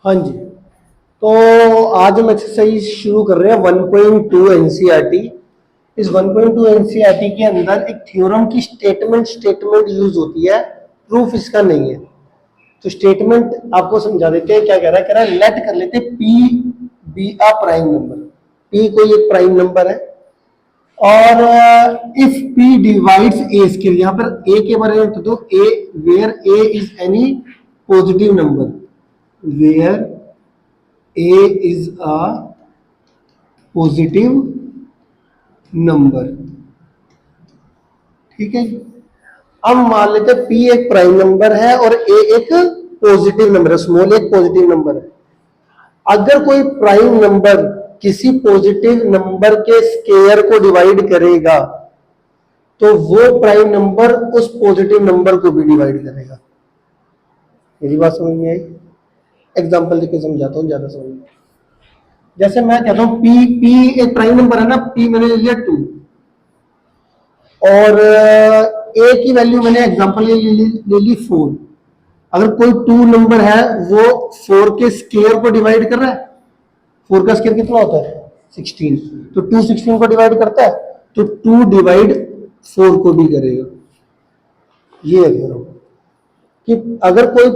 हाँ जी। तो आज हम एक्सरसाइज शुरू कर रहे हैं 1.2 एनसीईआरटी। इस 1.2 एनसीईआरटी के अंदर एक थ्योरम की स्टेटमेंट यूज होती है, प्रूफ इसका नहीं है। तो स्टेटमेंट आपको समझा देते हैं। क्या कह रहा है लेट कर लेते P be a prime number. P कोई एक प्राइम नंबर है और if P divides a square, यहां पर ए के बारे में बता दो। A where a is any positive number, where a is a positive number. ठीक है। अब मान लेते p एक प्राइम नंबर है और a एक पॉजिटिव नंबर है, स्मॉल एक पॉजिटिव नंबर है। अगर कोई प्राइम नंबर किसी पॉजिटिव नंबर के स्केयर को डिवाइड करेगा तो वो प्राइम नंबर उस पॉजिटिव नंबर को भी डिवाइड करेगा। मेरी बात समझ में आई? एग्जांपल देके समझाता हूं, ज्यादा समझ में। जैसे मैं कहता हूं पी एक प्राइम नंबर है ना, पी मैंने ले लिया 2 और ए की वैल्यू मैंने एग्जांपल ले ली 4। अगर कोई 2 नंबर है वो 4 के स्केयर को डिवाइड कर रहा है। 4 का स्केयर कितना होता है? 16। तो 2 16 को डिवाइड करता है, तो 2 डिवाइड 4 को भी करेगा। ये है कि अगर कोई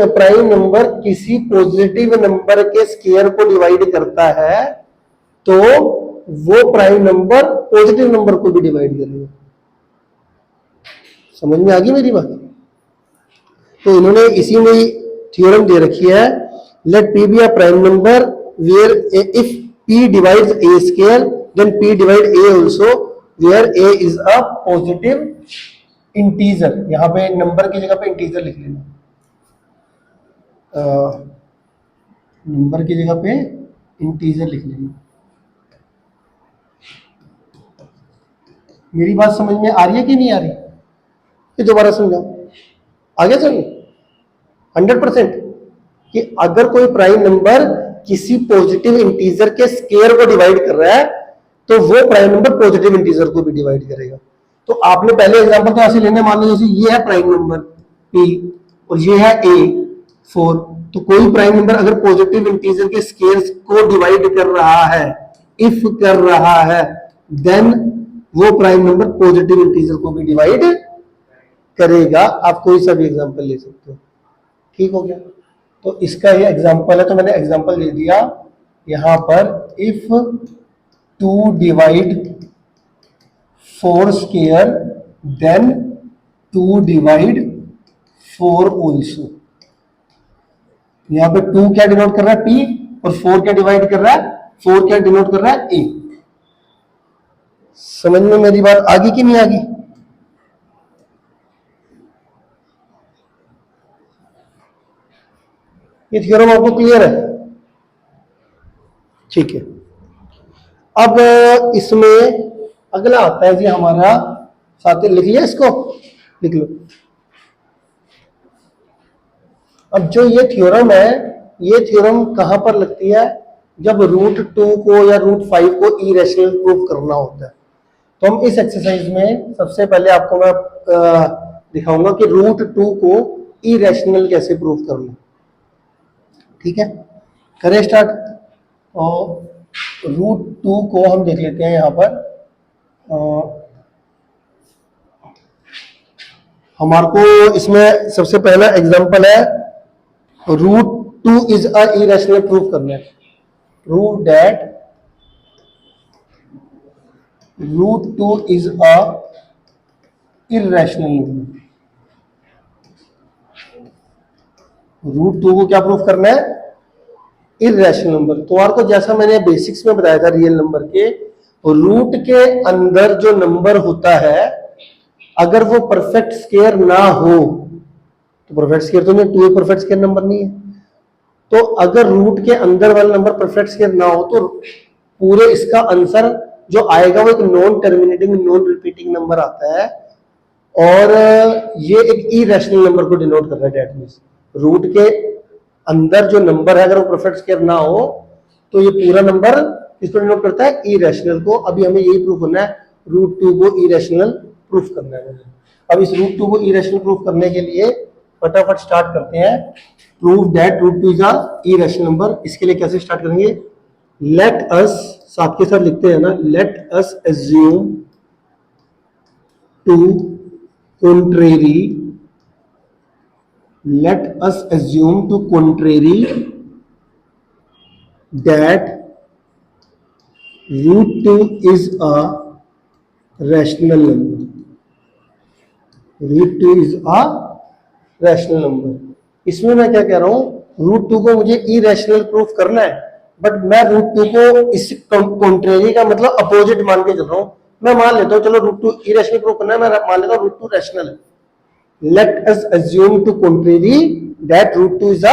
प्राइम नंबर किसी पॉजिटिव नंबर के स्केयर को डिवाइड करता है तो वो प्राइम नंबर पॉजिटिव नंबर को भी डिवाइड करेगा। समझ में आ गई मेरी बात? तो इन्होंने इसी में थ्योरम दे रखी है, let p be a prime number where if P divides a square then p divide a also where a is a positive integer. यहां पे नंबर की जगह पे इंटीजर लिख लेना, नंबर की जगह पे इंटीजर लिख लेना। मेरी बात समझ में आ रही है कि नहीं आ रही? ये दोबारा समझाओ, आगे चलो। 100% कि अगर कोई प्राइम नंबर किसी पॉजिटिव इंटीजर के स्केयर को डिवाइड कर रहा है तो वो प्राइम नंबर पॉजिटिव इंटीजर को भी डिवाइड करेगा। तो आपने पहले एग्जांपल तो ऐसे लेने, मान लो जैसे ये है प्राइम नंबर p और ये है a 4। तो कोई प्राइम नंबर अगर पॉजिटिव इंटीजर के स्केयर्स को डिवाइड कर रहा है, इफ कर रहा है, देन वो प्राइम नंबर पॉजिटिव इंटीजर को भी डिवाइड करेगा। आप कोई सा भी एग्जांपल ले सकते हो। ठीक हो गया? तो इसका ये एग्जांपल है, तो मैंने एग्जांपल दे दिया यहां पर, if 2 divide 4 square then 2 divide 4 also. यहां पे 2 क्या डिनोट कर रहा है? p, और 4 क्या डिवाइड कर रहा है? 4 क्या डिनोट कर रहा है? a। समझ में मेरी बात आ गई कि नहीं आ गई? ये थ्योरम आपको क्लियर है? ठीक है। अब इसमें अगला आता है जी हमारा, साथ लिख लिया इसको, लिख लो। अब जो ये थ्योरम है, ये थ्योरम कहां पर लगती है? जब √2 को या √5 को इरेशनल प्रूफ करना होता है। तो हम इस एक्सरसाइज में सबसे पहले आपको मैं दिखाऊंगा कि √2 को इरेशनल कैसे प्रूफ करना। ठीक है, करें स्टार्ट। और √2 को हम देख लेते हैं यहां पर। हमारे को इसमें सबसे पहला एग्जांपल है, √2 इज अ इरेशनल प्रूफ करना है। Prove that √2 is a irrational number. √2 को क्या प्रूफ करना है? Irrational number. तुम्हारे को जैसा मैंने बेसिक्स में बताया था रियल नंबर के, रूट के अंदर जो नंबर होता है अगर वो परफेक्ट स्केयर ना हो, तो परफेक्ट स्केयर तो नहीं, 2 एक परफेक्ट स्केयर नंबर नहीं है। तो अगर रूट के अंदर वाला नंबर परफेक्ट स्केयर ना हो तो पूरे इसका आंसर जो आएगा वो एक non terminating non repeating number आता है, और ये एक इरेशनल नंबर को डिनोट कर रहा है। डेट मींस रूट के अंदर जो नंबर है अगर वो परफेक्ट स्केयर ना हो तो ये पूरा नंबर इसको डिनोट करता है इरेशनल को। अभी हमें यही प्रूफ करना है, √2 को इरेशनल प्रूफ करना है। अब इस √2 को इरेशनल प्रूफ करने के लिए फटाफट स्टार्ट करते हैं। Prove that root two is a irrational number. इसके लिए कैसे स्टार्ट करेंगे? लेट अस, साथ के साथ लिखते हैं ना, let us assume to contrary, let us assume to contrary that root 2 is a rational number. root 2 is a rational number. इसमें मैं क्या कह रहा हूं, रूट 2 को मुझे इरेशनल प्रूफ करना है, बट मैं रूट 2 को इस कॉन्ट्रेरी का मतलब अपोजिट मान के चल रहा हूं। मैं मान लेता हूं चलो रूट 2 इरेशनल प्रूफ करना है, मैं मान लेता हूं रूट 2 रैशनल है। Let us assume to contrary that root 2 is a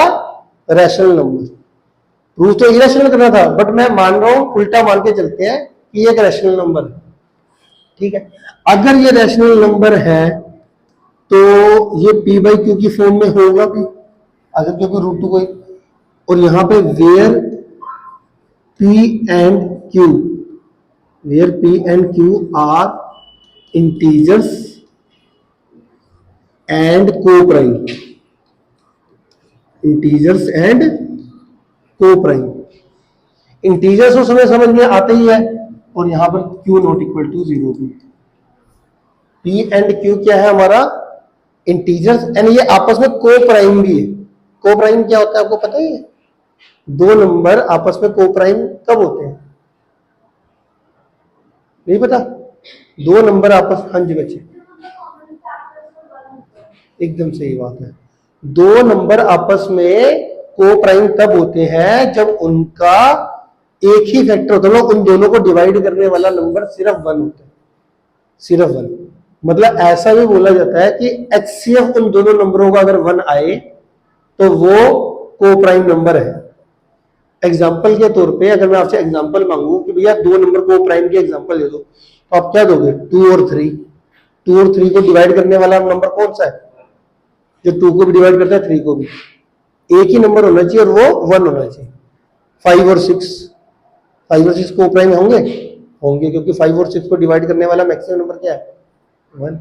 rational number. Proof तो इरेशनल करना था, बट मैं मान रहा हूं, उल्टा मान के चलते हैं कि ये एक रैशनल नंबर है। ठीक है, अगर ये रैशनल नंबर है तो ये p बाई क्यू की फॉर्म में होगा भी, अगर क्योंकि रूट 2 कोई, और यहां पे where p and q, where p and q are integers and coprime, integers and coprime. Integers तो समय समझ में आते ही है, और यहां पर q नॉट इक्वल टू 0 भी। p एंड q क्या है हमारा? इंटीजर्स, एंड ये आपस में को-प्राइम भी है। को-प्राइम क्या होता है आपको पता ही है? दो नंबर आपस में को-प्राइम कब होते हैं? नहीं पता? दो नंबर आपस, हाँ जी बच्चे, एकदम सही बात है। दो नंबर आपस में को-प्राइम तब होते हैं जब उनका एक ही फैक्टर होता है, उन दोनों को डिवाइड करने वाला नंबर सिर्फ 1 होता है, सिर्फ 1। मतलब ऐसा भी बोला जाता है कि एचसीएफ उन दोनों नंबरों का अगर 1 आए तो वो को-प्राइम नंबर है। एग्जाम्पल के तौर पे अगर मैं आपसे एग्जाम्पल मांगू कि भैया दो नंबर को-प्राइम के एग्जाम्पल दे दो, तो आप क्या दोगे? 2 और 3। 2 और 3 को डिवाइड करने वाला नंबर कौन सा है? जो 2 को भी डिवाइड करता है 3 को भी। एक ही नंबर होना चाहिए और वो 1 होना चाहिए। 5 और 6, 5 और 6 को प्राइम होंगे, होंगे, क्योंकि 5 और 6 को डिवाइड करने वाला मैक्सिमम नंबर क्या है? 1।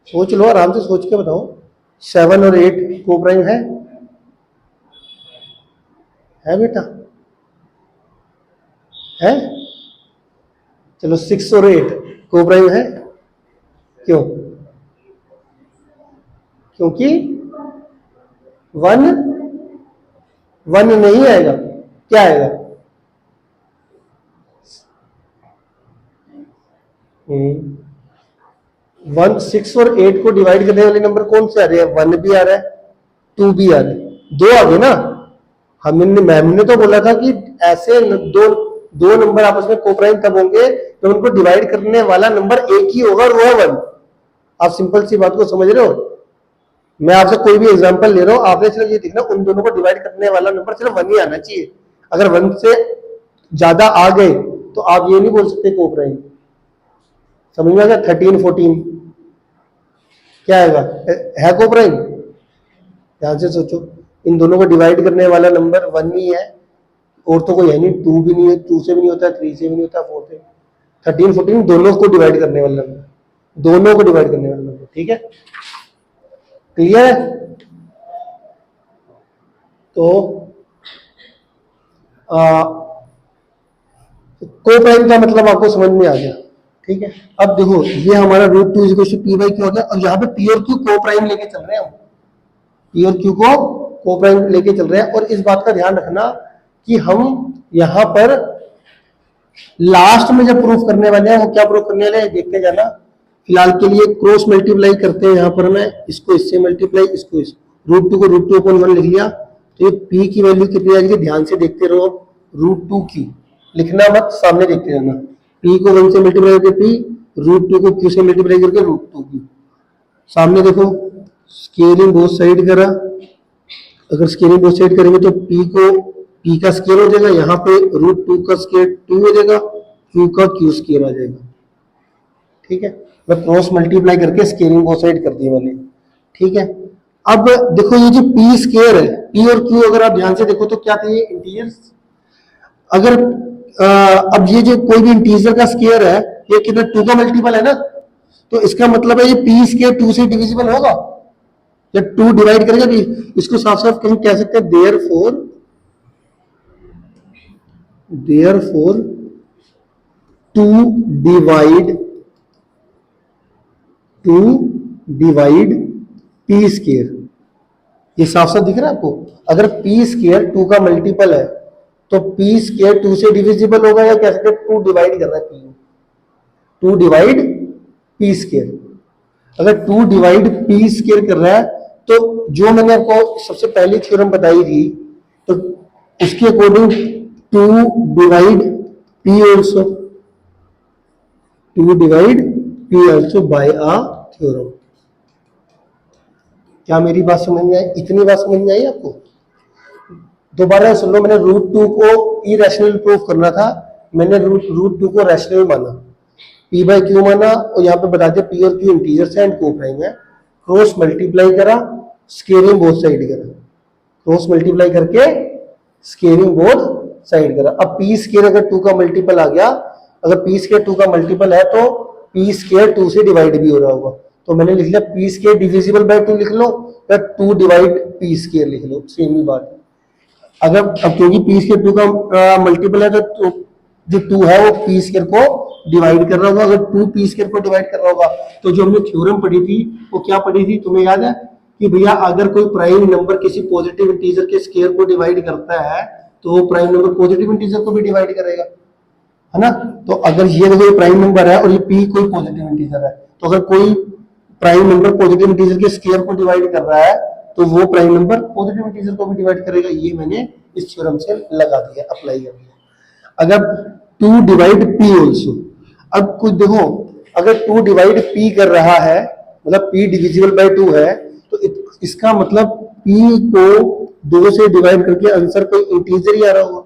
सोच लो, आराम से सोच के बताओ। 7 और 8 को प्राइम है बेटा? है? चलो 6 और 8 को प्राइम है। क्यों? क्योंकि 1 नहीं आएगा, क्या आएगा? 1, 6 और 8 को डिवाइड करने वाले नंबर कौन से आ रहे हैं? 1 भी आ रहा है, 2 भी आ रहा है, 2 आ गए ना। हमने मैम ने तो बोला था कि ऐसे दो नंबर आपस में कोप्राइम तब होंगे तो उनको डिवाइड करने वाला नंबर एक ही होगा और वो है 1। आप सिंपल सी बात को समझ रहे हो? मैं आपसे कोई भी एग्जांपल ले रहा हूं, आपने सिर्फ ये देखना उन दोनों को डिवाइड करने वाला नंबर सिर्फ 1 ही आना चाहिए। अगर 1 से ज्यादा आ गए तो आप ये नहीं बोल सकते कोप्राइम। समझ में आ गया? 13, 14 क्या आएगा? है कोप्राइम? ध्यान से सोचो, इन दोनों को डिवाइड करने वाला नंबर 1 ही है, और तो कोई है नहीं। 2 भी नहीं है, 2 से भी नहीं होता, 3 से भी नहीं होता, 4 से। 13, 14 दोनों को डिवाइड करने वाला नंबर, दोनों को डिवाइड करने वाला नंबर। ठीक है, क्लियर है? तो कोप्राइम का मतलब आपको समझ में आ गया। ठीक है, अब देखो ये हमारा root 2 equal to p by q हो गया, और यहाँ पे पी और क्यू कोप्राइम लेके चल रहे हैं हम, पी और क्यू को कोप्राइम लेके चल रहे हैं। और इस बात का ध्यान रखना कि हम यहां पर लास्ट में जब प्रूफ करने वाले हैं, वो क्या प्रूफ करने वाले हैं देखते जाना। फिलहाल के लिए क्रॉस मल्टीप्लाई करते हैं। यहाँ पर मैं इसको इससे मल्टीप्लाई, इसको इस रूट 2 को रूट 2 अपॉन 1 लिख लिया, तो ये पी की वैल्यू कितनी आएगी? ध्यान से देखते रहो, रूट 2 की लिखना मत, सामने देखते रहना। पी को 1 से मल्टीप्लाई करके पी, रूट 2 को क्यू से मल्टीप्लाई करके रूट 2 की। सामने देखो, स्केलिंग बोथ साइड करा, अगर स्केलिंग बोथ साइड करेंगे तो पी को पी का स्केयर हो जाएगा, यहाँ पे रूट 2 का स्केयर 2 हो जाएगा, क्यू का क्यू स्केयर आ जाएगा। ठीक है, मैं क्रॉस मल्टीप्लाई करके स्केलिंग बोथ साइड कर दी मैंने। ठीक है, अब देखो ये जो पी स्केयर है, पी और क्यू अगर आप ध्यान से देखो तो क्या थे? ये इंटीजर्स। अगर अब ये जो कोई भी इंटीजर का स्केयर है, ये कितना? 2 का मल्टीपल है ना, तो इसका मतलब है ये पी स्केयर 2 से डिविजिबल होगा। या 2 डिवाइड करेगा भी, इसको साफ साफ कहीं कह सकते हैं देयरफॉर 2 डिवाइड पी स्केयर। ये साफ साफ दिख रहा है आपको? अगर पी स्केयर 2 का मल्टीपल है तो पी स्केयर 2 से डिविजिबल होगा, या कह सकते हैं 2 डिवाइड कर रहा है पी, 2 डिवाइड पी स्केयर। अगर 2 डिवाइड पी स्केयर कर रहा है तो जो मैंने आपको सबसे पहली थ्योरम बताई थी, तो उसके according 2 divide p also, 2 divide p also by a theorem. क्या मेरी बात समझ में आई? इतनी बात समझ में आई आपको? दोबारा सुन लो, मैंने √2 को इरेशनल प्रूफ करना था, मैंने √2 को रैशनल माना, p बाई क्यू माना, और यहाँ पे बता दिया p और q इंटीजर्स है एंड को प्राइम है। क्रॉस मल्टीप्लाई करा, स्केयरिंग बोथ साइड करा, क्रॉस मल्टीप्लाई करके स्केयरिंग बोथ साइड करा। अब p स्केयर अगर 2 का मल्टीपल आ गया, अगर p स्केयर 2 का मल्टीपल है तो p स्केयर 2 से डिवाइड भी हो रहा होगा, तो मैंने लिख लिया p स्केयर डिविजिबल बाय 2 लिख लो, या 2 डिवाइड p स्केयर लिख लो, सेम ही बात है। अगर अब क्योंकि p स्केयर 2 का मल्टीपल है तो जो 2 है वो p स्केयर को डिवाइड कर रहा होगा, अगर 2 p स्केयर को डिवाइड कर रहा होगा तो जो हमने थ्योरम पढ़ी थी वो क्या पढ़ी थी, तुम्हें याद है? कि भैया अगर कोई प्राइम नंबर किसी पॉजिटिव इंटीजर के स्केयर को डिवाइड करता है तो वो प्राइम नंबर पॉजिटिव इंटीजर को भी डिवाइड करेगा, है ना? तो अगर ये देखो प्राइम नंबर है और ये p कोई पॉजिटिव इंटीजर है, तो अगर कोई प्राइम नंबर पॉजिटिव इंटीजर के स्केयर को डिवाइड कर रहा है तो वो प्राइम नंबर पॉजिटिव इंटीजर को भी डिवाइड करेगा। ये मैंने इस थ्योरम से लगा दिया, अप्लाई कर दिया। अगर 2 डिवाइड p ऑल्सो, अब कुछ देखो, अगर 2 डिवाइड p कर रहा है, मतलब p डिविजिबल बाय 2 है, तो इसका मतलब p को 2 से डिवाइड करके आंसर कोई इंटीजर ही आ रहा होगा।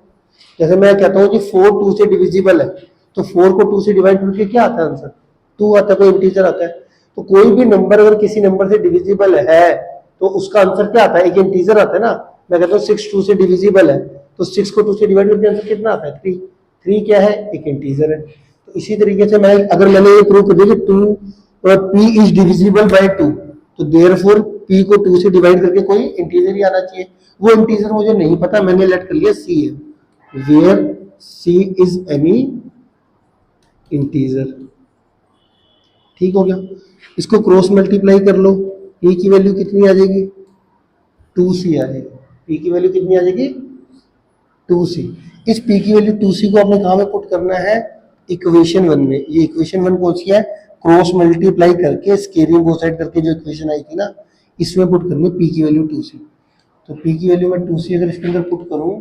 जैसे मैं कहता हूँ कि 4 2 से डिविजिबल है, तो 4 को 2 से डिवाइड करके क्या आता है आंसर? 2 आता है, कोई इंटीजर आता है। तो कोई भी नंबर अगर किसी नंबर से डिविजिबल है तो उसका आंसर क्या आता है? एक इंटीजर आता है ना। मैं कहता हूँ 6 2 से डिविजिबल है, तो 6 को 2 से डिवाइड करके आंसर कितना आता है? 3। 3 क्या है? एक इंटीजर है। तो इसी तरीके से मैं अगर मैंने ये प्रूव कर दिया कि 2 p इज डिविजिबल बाय 2, तो देयरफॉर p को 2 से डिवाइड करके कोई इंटीजर ही आना चाहिए। वो इंटीजर मुझे नहीं पता, मैंने लेट कर लिया c है, where c is any integer. ठीक हो गया? इसको क्रॉस मल्टीप्लाई कर लो, p की वैल्यू कितनी आ जाएगी? 2c आ जाएगी। p की वैल्यू कितनी आ जाएगी? 2c। इस p की वैल्यू 2c को आपने कहाँ पे पुट करना है? इक्वेशन 1 में। ये इक्वेशन 1 कौन सी है? क्रॉस मल्टीप्लाई करके स्केयरिंग बोथ साइड करके जो इक्वेशन आई थी ना, इसमें पुट करनी है p की वैल्यू 2c। तो p की वैल्यू मैं 2c अगर इसके अंदर पुट करूं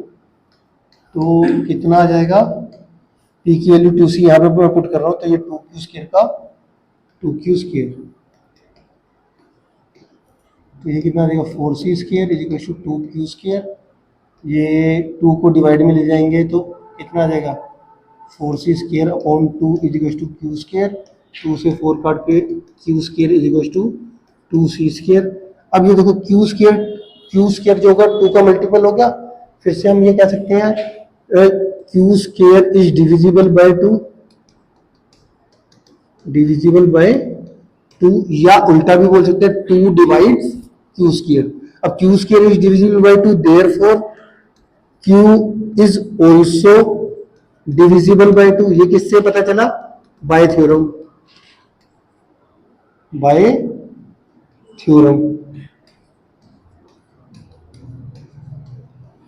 तो कितना आ जाएगा? p की वैल्यू 2c यहाँ पे मैं पुट कर रहा हूँ, तो ये 2q स्केयर का 2q स्केयर, तो ये कितना आ जाएगा? 4c square is equal to 2q square. ये 2 को डिवाइड में ले जाएंगे तो कितना आ जाएगा? 4c square upon 2 is equal to q square. 2 से 4 काट के q square is equal to 2c square. अब ये देखो q स्केयर जो होगा 2 का मल्टीपल हो गया। फिर से हम ये कह सकते हैं q square is divisible by 2, divisible by 2, या उल्टा भी बोल सकते हैं 2 डिवाइड q स्केयर। अब q square is divisible by 2, therefore q is also divisible by 2। ये किससे पता चला? Bye theorem, bye theorem.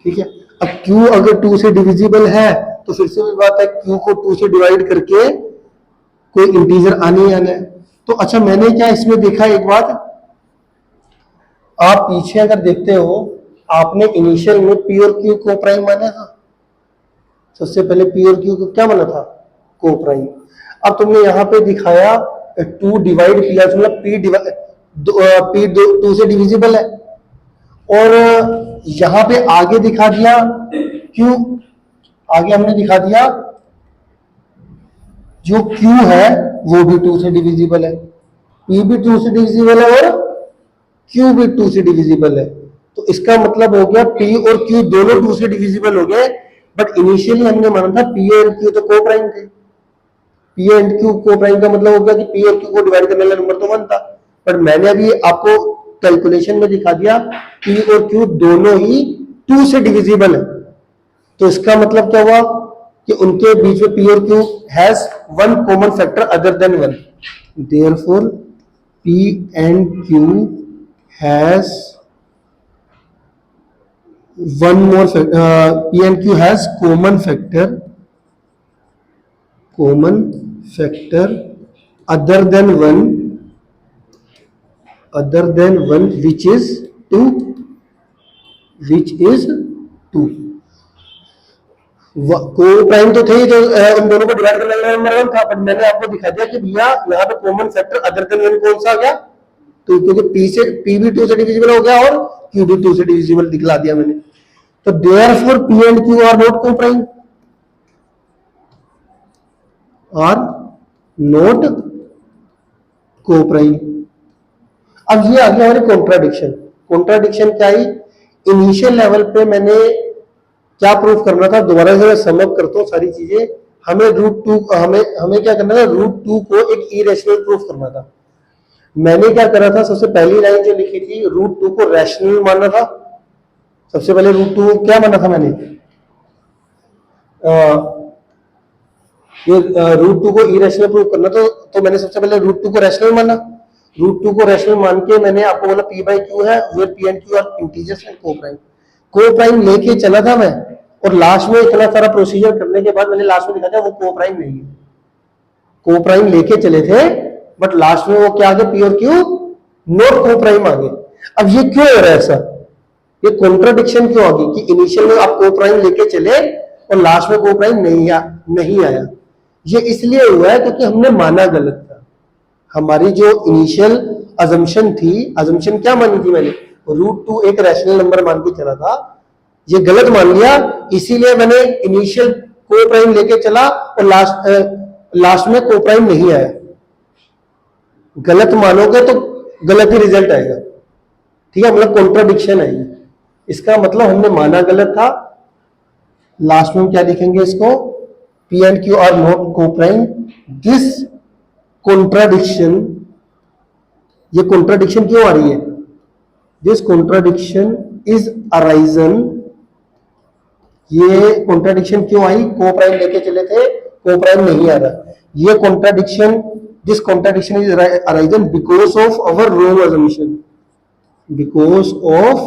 ठीक है? अब q अगर 2 से डिविजिबल है तो फिर से भी बात है, q को 2 से डिवाइड करके कोई इंटीजर आने ही आना है। तो अच्छा, मैंने क्या इसमें देखा एक बात, आप पीछे अगर देखते हो, आपने इनिशियल में p और q को प्राइम माना था। सबसे पहले p और q को क्या माना था? को प्राइम। अब तुमने यहाँ पे दिखाया 2 डिवाइड किया, मतलब p 2 से डिविजिबल है, और यहाँ पे आगे दिखा दिया q, आगे हमने दिखा दिया जो q है वो भी 2 से डिविजिबल है, p भी 2 से डिविजिबल है और q भी 2 से डिविजिबल है। तो इसका मतलब हो गया p और q दोनों 2 से डिविजिबल हो गए, बट इनिशियली हमने माना था p और q तो को प्राइम थे। p एंड q को प्राइम का मतलब हो गया कि p और q को डिवाइड करने वाला नंबर तो 1 था, बट मैंने अभी आपको कैलकुलेशन में दिखा दिया P और Q दोनों ही 2 से डिविजिबल है, तो इसका मतलब क्या हुआ कि उनके बीच में P और Q has one common factor other than 1, therefore P and Q has one more P and Q has common factor other than one which is 2, को प्राइम तो थे जो उन दोनों को डिवाइड करने वाला नंबर 1 था, पर मैंने आपको दिखा दिया कि भैया यहाँ पे कॉमन फैक्टर अदर देन 1 कौन सा आ गया, तो क्योंकि P भी 2 से डिविजिबल हो गया और Q भी 2 से डिविजिबल दिखला दिया मैंने, तो therefore P and Q are not coprime, अब ये आ गया हमारी कॉन्ट्राडिक्शन क्या है, इनिशियल लेवल पे मैंने क्या प्रूफ करना था, दोबारा से मैं समअप करता हूँ सारी चीजें। हमें हमें क्या करना था, √2 को एक इरेशनल प्रूफ करना था। मैंने क्या करा था, सबसे पहली लाइन जो लिखी थी, √2 को रैशनल मानना था। सबसे पहले √2 क्या माना था मैंने, ये √2 को इरेशनल प्रूफ करना, तो मैंने सबसे पहले √2 को रैशनल माना। √2 को रैशनल मान के मैंने आपको बोला P/Q है, where P and Q are integers and coprime लेके चला था मैं, और लास्ट में इतना सारा प्रोसीजर करने के बाद मैंने लास्ट में दिखा दिया वो को-प्राइम नहीं है। को-प्राइम लेके चले थे बट लास्ट में वो क्या आ गया, P और Q नॉट को-प्राइम आ गए। अब ये क्यों हो रहा है ऐसा, ये कॉन्ट्राडिक्शन क्यों आ गई कि इनिशियल में आप को-प्राइम लेके चले और लास्ट में को-प्राइम नहीं आया। ये इसलिए हुआ है क्योंकि हमने माना गलत था। हमारी जो इनिशियल अजम्पशन थी, अजम्पशन क्या मानी थी मैंने, √2 एक रैशनल नंबर मान के चला था, ये गलत मान लिया, इसीलिए मैंने इनिशियल को-प्राइम लेके चला और लास्ट में को-प्राइम नहीं आया। गलत मानोगे तो गलत ही रिजल्ट आएगा, ठीक है, मतलब कॉन्ट्राडिक्शन है ये। इसका मतलब हमने माना गलत था। लास्ट में हम क्या लिखेंगे इसको, P and Q are not co-prime. This contradiction, ये contradiction क्यों आ रही है, This contradiction is arisen, ये contradiction क्यों आई, co-prime लेके चले थे, co-prime नहीं आ रहा, ये contradiction, this contradiction is arisen because of our wrong assumption, because of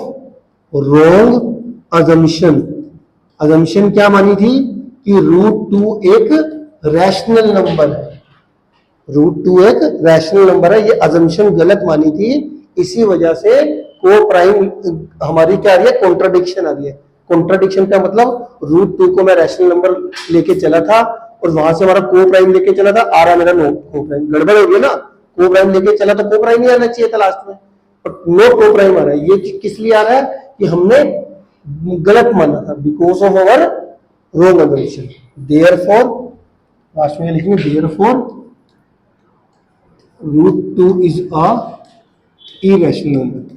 wrong assumption। assumption क्या मानी थी कि √2 एक रैशनल नंबर है, √2 एक रैशनल नंबर है, ये अजम्पशन गलत मानी थी, इसी वजह से को-प्राइम हमारी क्या आ रही है, कॉन्ट्राडिक्शन आ रही है। कॉन्ट्राडिक्शन का मतलब √2 को मैं रैशनल नंबर लेके चला था और वहां से हमारा को-प्राइम लेके चला था, आ रहा मेरा नो को-प्राइम, गड़बड़ हो गई ना, को-प्राइम लेके चला तो को-प्राइम ही आना चाहिए था लास्ट में, बट नो को-प्राइम आ रहा है। ये किस लिए आ रहा है कि हमने गलत माना था, because of our wrong assumption, therefore last में लिखेंगे therefore √2 is a irrational number।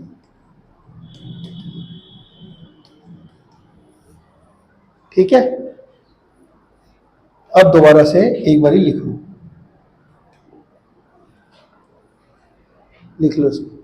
ठीक है, अब दोबारा से एक बारी लिख लो इसको।